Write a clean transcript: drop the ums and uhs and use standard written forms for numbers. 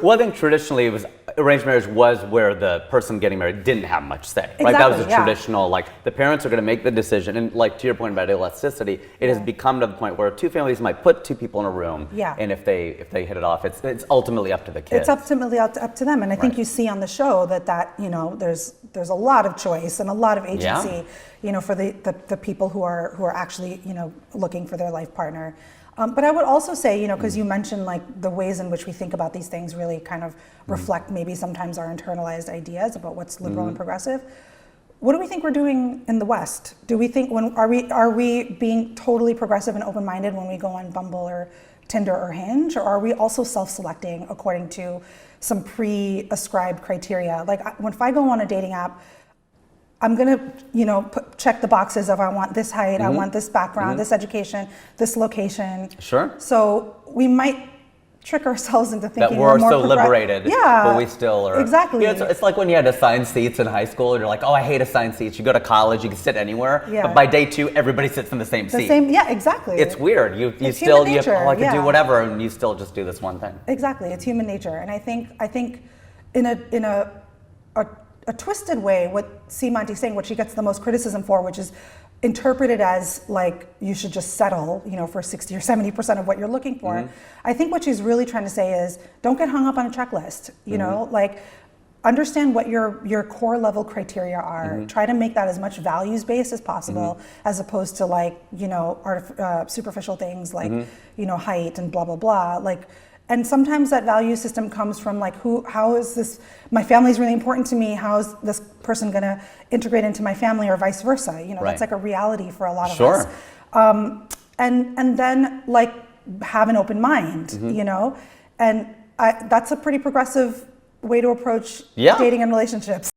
Well, I think traditionally it was arranged marriage was where the person getting married didn't have much say, right? Exactly, That was a yeah. traditional, like the parents are going to make the decision, and like to your point about elasticity, it has become to the point where two families might put two people in a room, and if they hit it off, it's ultimately up to the kids. It's ultimately up to them, and I think you see on the show that you know there's a lot of choice and a lot of agency, you know, for the people who are actually, you know, looking for their life partner. But I would also say, you know, because you mentioned like the ways in which we think about these things really kind of reflect maybe sometimes our internalized ideas about what's liberal and progressive. What do we think we're doing in the West? Do we think are we being totally progressive and open-minded when we go on Bumble or Tinder or Hinge, or are we also self-selecting according to some pre-ascribed criteria? Like if I go on a dating app, I'm gonna, you know, check the boxes of I want this height, I want this background, this education, this location. Sure. So we might trick ourselves into thinking that we're more so liberated, but we still are. Exactly. You know, it's like when you had assigned seats in high school, and you're like, oh, I hate assigned seats. You go to college, you can sit anywhere, but by day 2, everybody sits in the same seat. Exactly. It's weird. You it's still, human nature, I can do whatever, and you still just do this one thing. Exactly, it's human nature, and I think in a twisted way, what Seemanti's saying, what she gets the most criticism for, which is interpreted as like you should just settle, you know, for 60 or 70% of what you're looking for. I think what she's really trying to say is don't get hung up on a checklist, you know, like understand what your core level criteria are. Try to make that as much values based as possible, as opposed to like, you know, superficial things like, you know, height and blah, blah, blah. Like, and sometimes that value system comes from like, how is this, my family is really important to me, how is this person gonna integrate into my family, or vice versa? You know, that's like a reality for a lot of us. And then like have an open mind, you know? And that's a pretty progressive way to approach dating and relationships.